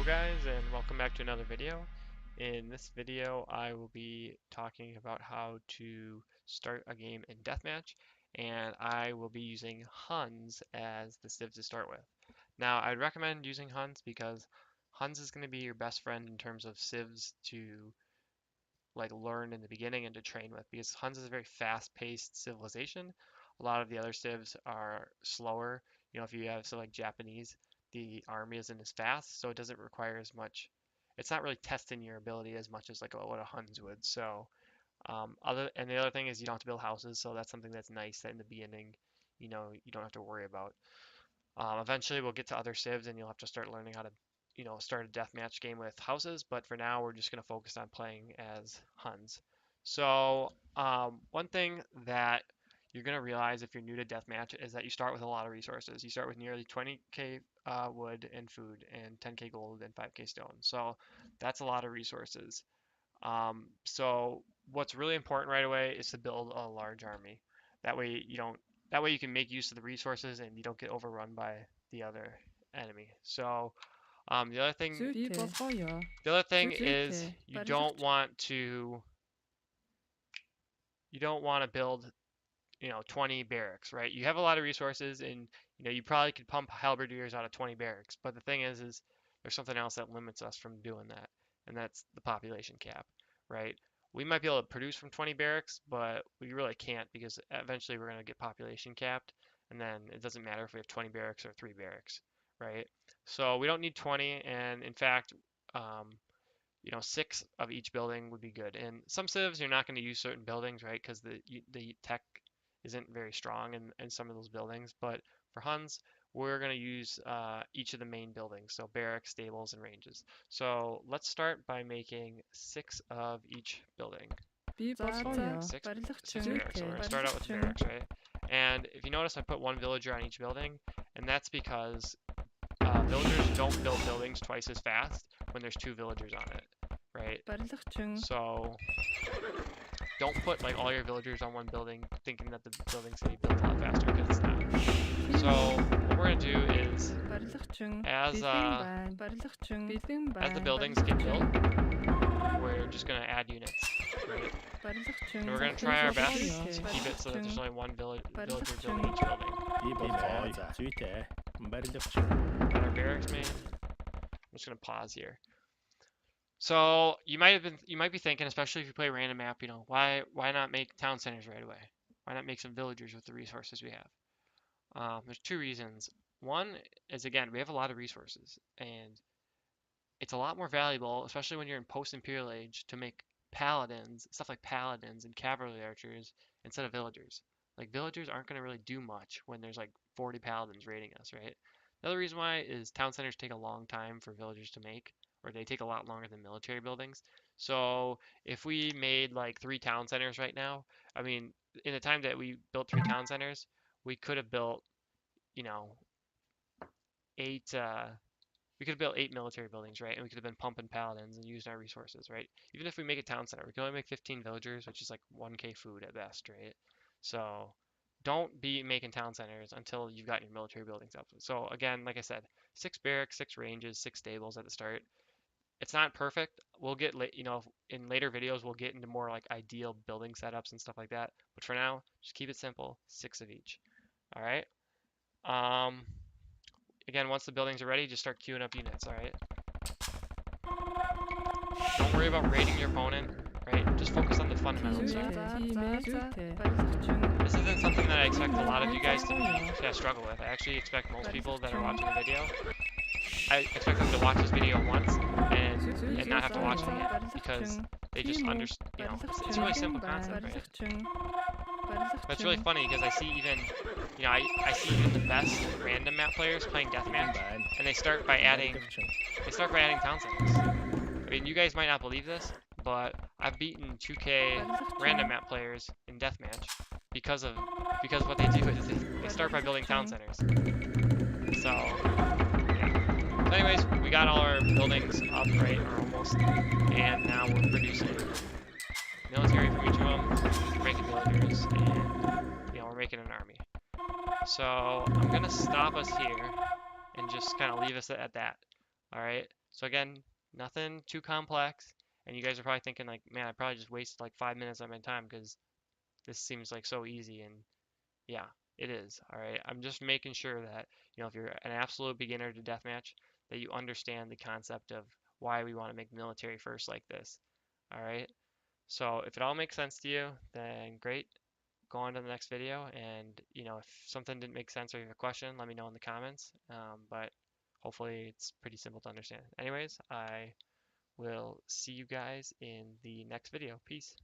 guys, and welcome back to another video. In this video I will be talking about how to start a game in Deathmatch, and I will be using Huns as the civ to start with. Now I'd recommend using Huns because Huns is going to be your best friend in terms of civs to learn in the beginning and to train with, because Huns is a very fast-paced civilization. A lot of the other civs are slower. If you have like Japanese, the army isn't as fast, so it doesn't require as much. It's not really testing your ability as much as like what a Huns would. So the other thing is you don't have to build houses, so that's something that's nice that in the beginning, you don't have to worry about. Eventually we'll get to other civs and you'll have to start learning how to start a deathmatch game with houses, but for now we're just going to focus on playing as Huns. So one thing that you're going to realize if you're new to deathmatch is that you start with a lot of resources. You start with nearly 20k wood and food and 10k gold and 5k stone. So that's a lot of resources. So what's really important right away is to build a large army. That way you can make use of the resources and you don't get overrun by the other enemy. So the other thing is you don't want to build 20 barracks, right? You have a lot of resources and you probably could pump halberdiers out of 20 barracks, but the thing is there's something else that limits us from doing that, and that's the population cap, right? We might be able to produce from 20 barracks, but we really can't because eventually we're going to get population capped, and then it doesn't matter if we have 20 barracks or 3 barracks, right? So we don't need 20, and in fact, 6 of each building would be good. And some civs, you're not going to use certain buildings, right? Because the tech isn't very strong in some of those buildings. But for Huns, we're going to use each of the main buildings, so barracks, stables, and ranges. So let's start by making 6 of each building. Six barracks. So we're going to start out with barracks, right? And if you notice, I put 1 villager on each building, and that's because villagers don't build buildings twice as fast when there's 2 villagers on it, right? So don't put all your villagers on one building thinking that the building's going to be built a lot faster, because it's not. So what we're going to do is as the buildings get built, we're just going to add units, right? And we're going to try our best to keep it so that there's only 1 villager building each building. Got our barracks made. I'm just going to pause here. So you might be thinking, especially if you play random map, why not make town centers right away? Why not make some villagers with the resources we have? There's 2 reasons. One is, again, we have a lot of resources, and it's a lot more valuable, especially when you're in post-imperial age, to make paladins, stuff like paladins and cavalry archers instead of villagers. Like, villagers aren't going to really do much when there's 40 paladins raiding us, right? The other reason why is town centers take a long time for villagers to make, or they take a lot longer than military buildings. So if we made 3 town centers right now, I mean, in the time that we built 3 town centers, we could have built, 8 military buildings, right? And we could have been pumping paladins and used our resources, right? Even if we make a town center, we can only make 15 villagers, which is 1k food at best, right? So don't be making town centers until you've got your military buildings up. So again, like I said, 6 barracks, 6 ranges, 6 stables at the start. It's not perfect. We'll get, in later videos, we'll get into more ideal building setups and stuff like that. But for now, just keep it simple, 6 of each. All right. Again, once the buildings are ready, just start queuing up units. All right. Don't worry about raiding your opponent. Right. Just focus on the fundamentals. This isn't something that I expect a lot of you guys to struggle with. I actually expect most people that are watching the video, I expect them to watch this video once and not have to watch it again, because they just understand, it's a really simple concept, right? But it's really funny because I see even, I see even the best random map players playing deathmatch, and they start by adding town centers. I mean, you guys might not believe this, but I've beaten 2k random map players in deathmatch because what they do is they start by building town centers. So anyways, we got all our buildings up, right, or almost, and now we're producing military from each of them, we're making villagers, and, we're making an army. So I'm going to stop us here and just kind of leave us at that, all right? So again, nothing too complex. And you guys are probably thinking like, man, I probably just wasted like 5 minutes of my time because this seems like so easy. And yeah, it is. All right. I'm just making sure that, if you're an absolute beginner to deathmatch, that you understand the concept of why we want to make military first like this. All right. So if it all makes sense to you, then great. Go on to the next video. And, if something didn't make sense or you have a question, let me know in the comments. But hopefully it's pretty simple to understand. Anyways, I will see you guys in the next video. Peace.